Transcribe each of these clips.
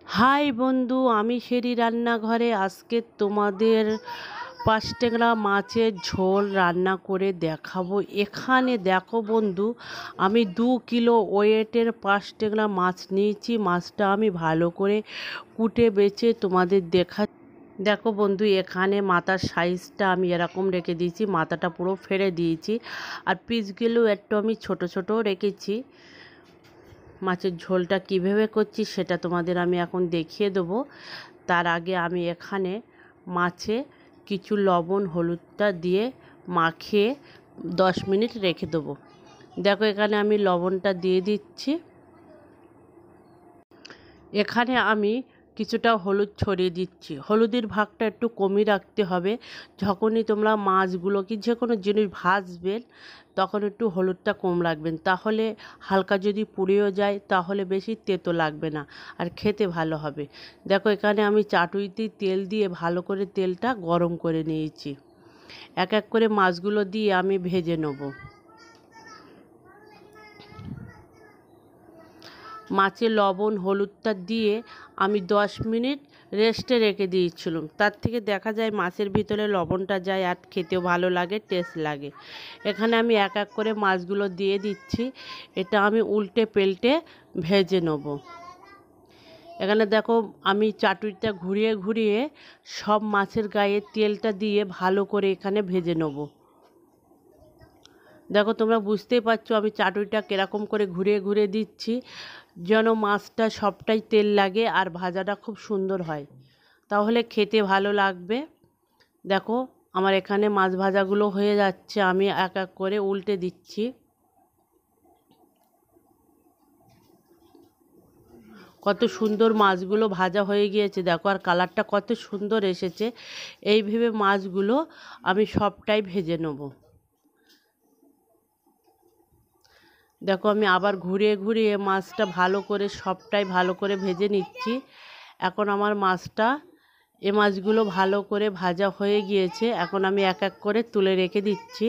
High বন্ধু, আমি শেরি রান্নাঘরে আজকে তোমাদের পাঁচটেংরা মাছের ঝোল রান্না করে দেখাবো। এখানে দেখো বন্ধু, আমি 2 কিলো ওয়েটের পাঁচটেংরা মাছ নিয়েছি। মাছটা আমি ভালো করে কুটে বেছে তোমাদের দেখো বন্ধু, এখানে মাথার সাইজটা আমি এরকম রেখে দিয়েছি, মাথাটা পুরো ফেলে দিয়েছি। আর পিসগুলো একটু আমি ছোট ছোট রেখেছি। মাছের ঝোলটা কীভাবে করছি সেটা তোমাদের আমি এখন দেখিয়ে দেবো। তার আগে আমি এখানে মাছে কিছু লবণ হলুদটা দিয়ে মাখিয়ে 10 মিনিট রেখে দেবো। দেখো এখানে আমি লবণটা দিয়ে দিচ্ছি। এখানে আমি কিছুটা হলুদ ছড়িয়ে দিচ্ছি। হলুদের ভাগটা একটু কমিয়ে রাখতে হবে। যখনই তোমরা মাছগুলোকে যে কোনো জিনিস ভাজবেন তখন একটু হলুদটা কম রাখবেন, তাহলে হালকা যদি পুড়েও যায় তাহলে বেশি তেতো লাগবে না আর খেতে ভালো হবে। দেখো এখানে আমি চাটুইতে তেল দিয়ে ভালো করে তেলটা গরম করে নিয়েছি। এক এক করে মাছগুলো দিয়ে আমি ভেজে নেব। মাছে লবণ হলুদটা দিয়ে আমি 10 মিনিট রেস্টে রেখে দিয়েছিলাম। তার থেকে দেখা যায় মাছের ভিতরে লবণটা যায় আর খেতেও ভালো লাগে, টেস্ট লাগে। এখানে আমি এক এক করে মাছগুলো দিয়ে দিচ্ছি। এটা আমি উল্টে পাল্টে ভেজে নেব। এখানে দেখো আমি চাটুইটা ঘুরিয়ে ঘুরিয়ে সব মাছের গায়ে তেলটা দিয়ে ভালো করে এখানে ভেজে নেব। দেখো তোমরা বুঝতেই পারছো আমি চাটুইটা কীরকম করে ঘুরিয়ে ঘুরিয়ে দিচ্ছি, যেন মাছটা সবটাই তেল লাগে আর ভাজাটা খুব সুন্দর হয়, তাহলে খেতে ভালো লাগবে। দেখো আমার এখানে মাছ ভাজাগুলো হয়ে যাচ্ছে, আমি এক এক করে উল্টে দিচ্ছি। কত সুন্দর মাছগুলো ভাজা হয়ে গিয়েছে দেখো, আর কালারটা কত সুন্দর এসেছে। এইভাবে মাছগুলো আমি সবটাই ভেজে নেব। দেখো আমি আবার ঘুরিয়ে ঘুরিয়ে মাছটা ভালো করে সবটাই ভালো করে ভেজে নিচ্ছি। এখন আমার মাছগুলো ভালো করে ভাজা হয়ে গিয়েছে। এখন আমি এক এক করে তুলে রেখে দিচ্ছি।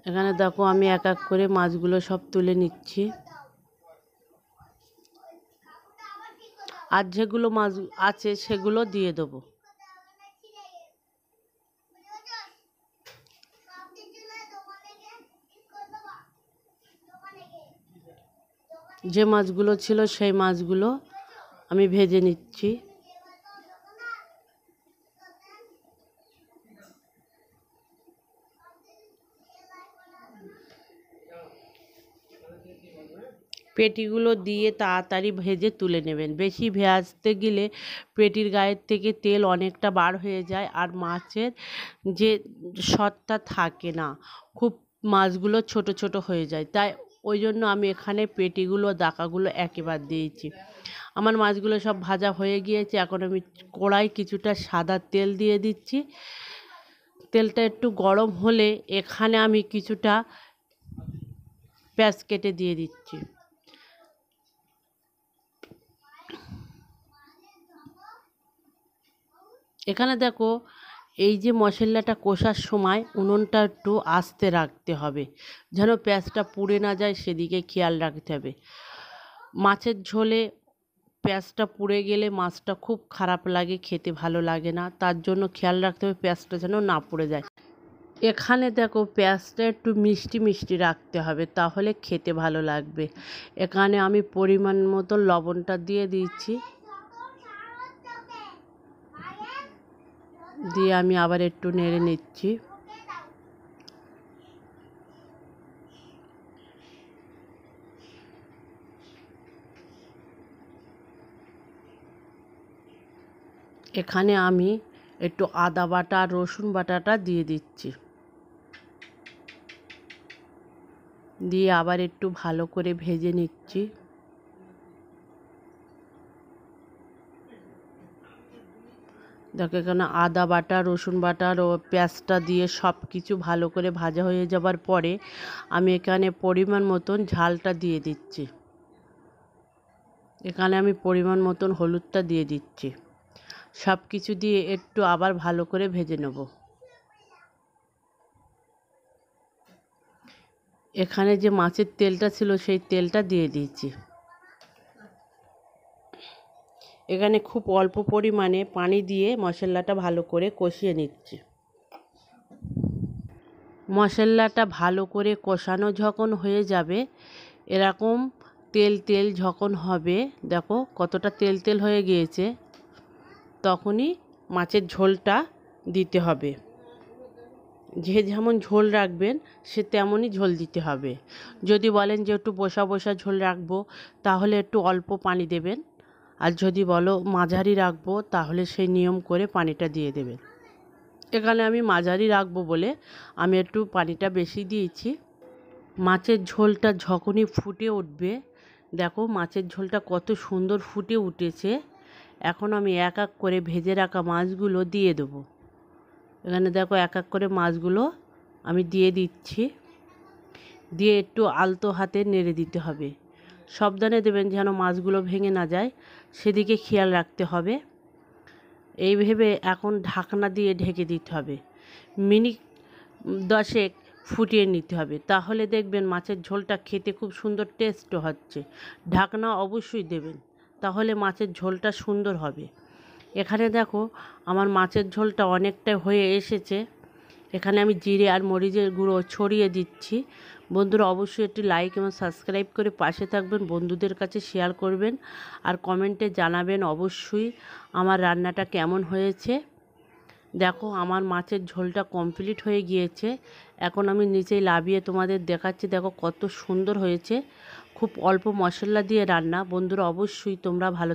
এখানে দেখো আমি এক এক করে মাছগুলো সব তুলে নিচ্ছি। আর যেগুলো মাছ আছে সেগুলো দিয়ে দেবো। যে মাছগুলো ছিল সেই মাছগুলো আমি ভেজে নিচ্ছি। পেটিগুলো দিয়ে তাড়াতাড়ি ভেজে তুলে নেবেন। বেশি ভাজতে গেলে পেটির গায়ের থেকে তেল অনেকটা বার হয়ে যায় আর মাছের যে স্বাদটা থাকে না, খুব মাছগুলো ছোট ছোট হয়ে যায়। তাই ওই জন্য আমি এখানে পেটিগুলো দাকাগুলো একেবারে দিয়েছি। আমার মাছগুলো সব ভাজা হয়ে গিয়েছে। এখন আমি কড়াই কিছুটা সাদা তেল দিয়ে দিচ্ছি। তেলটা একটু গরম হলে এখানে আমি কিছুটা পেঁয়াজ কেটে দিয়ে দিচ্ছি। এখানে দেখো এই যে মশলাটা কষার সময় উনুনটা একটু আস্তে রাখতে হবে, যেন পেঁয়াজটা পুড়ে না যায়, সেদিকে খেয়াল রাখতে হবে। মাছের ঝোলে পেঁয়াজটা পুড়ে গেলে মাছটা খুব খারাপ লাগে, খেতে ভালো লাগে না, তার জন্য খেয়াল রাখতে হবে পেঁয়াজটা যেন না পুড়ে যায়। এখানে দেখো পেঁয়াজটা একটু মিষ্টি মিষ্টি রাখতে হবে, তাহলে খেতে ভালো লাগবে। এখানে আমি পরিমাণ মতো লবণটা দিয়ে দিচ্ছি। দিয়ে আমি আবার একটু নেড়ে নিচ্ছি। এখানে আমি একটু আদা বাটা আর রসুন বাটাটা দিয়ে দিচ্ছি। দিয়ে আবার একটু ভালো করে ভেজে নিচ্ছি। দেখো এখানে আদা বাটা রসুন বাটা ও পেঁয়াজটা দিয়ে সব কিছু ভালো করে ভাজা হয়ে যাবার পরে আমি এখানে পরিমাণ মতন ঝালটা দিয়ে দিচ্ছি। এখানে আমি পরিমাণ মতন হলুদটা দিয়ে দিচ্ছি। সব কিছু দিয়ে একটু আবার ভালো করে ভেজে নেব। এখানে যে মাছের তেলটা ছিল সেই তেলটা দিয়ে দিয়েছি। এখানে খুব অল্প পরিমাণে পানি দিয়ে মশলাটা ভালো করে কষিয়ে নিচ্ছি। মশলাটা ভালো করে কষানো যখন হয়ে যাবে, এরকম তেল তেল যখন হবে, দেখো কতটা তেল তেল হয়ে গিয়েছে, তখনই মাছের ঝোলটা দিতে হবে। যে যেমন ঝোল রাখবেন সে তেমনই ঝোল দিতে হবে। যদি বলেন যে একটু বসা বসা ঝোল রাখবো, তাহলে একটু অল্প পানি দেবেন। আর যদি বলো মাঝারি রাখবো, তাহলে সেই নিয়ম করে পানিটা দিয়ে দেবেন। এখানে আমি মাঝারি রাখবো বলে আমি একটু পানিটা বেশি দিয়েছি। মাছের ঝোলটা যখনই ফুটে উঠবে, দেখো মাছের ঝোলটা কত সুন্দর ফুটে উঠেছে। এখন আমি এক এক করে ভেজে রাখা মাছগুলো দিয়ে দেবো। এখানে দেখো এক এক করে মাছগুলো আমি দিয়ে দিচ্ছি। দিয়ে একটু আলতো হাতে নেড়ে দিতে হবে। সাবধানে দেবেন যেন মাছগুলো ভেঙে না যায়, সেদিকে খেয়াল রাখতে হবে। এই ভেবে এখন ঢাকনা দিয়ে ঢেকে দিতে হবে। মিনিট 10 ফুটিয়ে নিতে হবে, তাহলে দেখবেন মাছের ঝোলটা খেতে খুব সুন্দর টেস্টও হচ্ছে। ঢাকনা অবশ্যই দেবেন, তাহলে মাছের ঝোলটা সুন্দর হবে। এখানে দেখো আমার মাছের ঝোলটা অনেকটাই হয়ে এসেছে। এখানে আমি জিরে আর মরিচের গুঁড়ো ছড়িয়ে দিচ্ছি। বন্ধুরা অবশ্যই একটি লাইক এবং সাবস্ক্রাইব করে পাশে থাকবেন, বন্ধুদের কাছে শেয়ার করবেন আর কমেন্টে জানাবেন অবশ্যই আমার রান্নাটা কেমন হয়েছে। দেখো আমার মাছের ঝোলটা কমপ্লিট হয়ে গিয়েছে। এখন আমি নিচেই লাভিয়ে তোমাদের দেখাচ্ছি, দেখো কত সুন্দর হয়েছে। খুব অল্প মশলা দিয়ে রান্না। বন্ধুরা অবশ্যই তোমরা ভালো